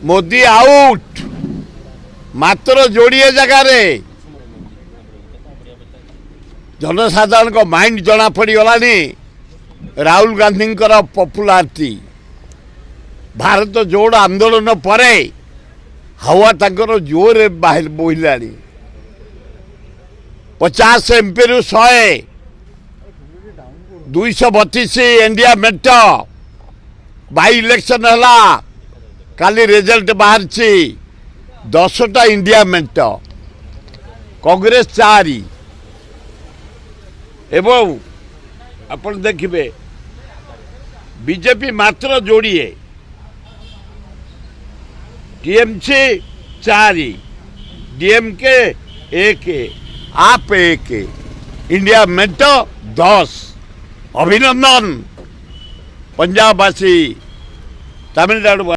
Modi out मात्र जोड़िए जगार जनसाधारण को माइंड जना पड़गलानी राहुल गांधी पपुलारिटी भारत जोड़ आंदोलन पर हवा तंकर जोर बाहर बोला 50 एमपी रु 100 232 इंडिया मेट बाई इलेक्शन है काली रिजल्ट बाहर 10टा इंडिया मेट कांग्रेस 4 एवं अपन देखिए बीजेपी मात्र जोड़िए टीएमसी 4 डीएमके 1 आप 1 इंडिया मेट 10 अभिनंदन पंजाबवासी तमिलनाडु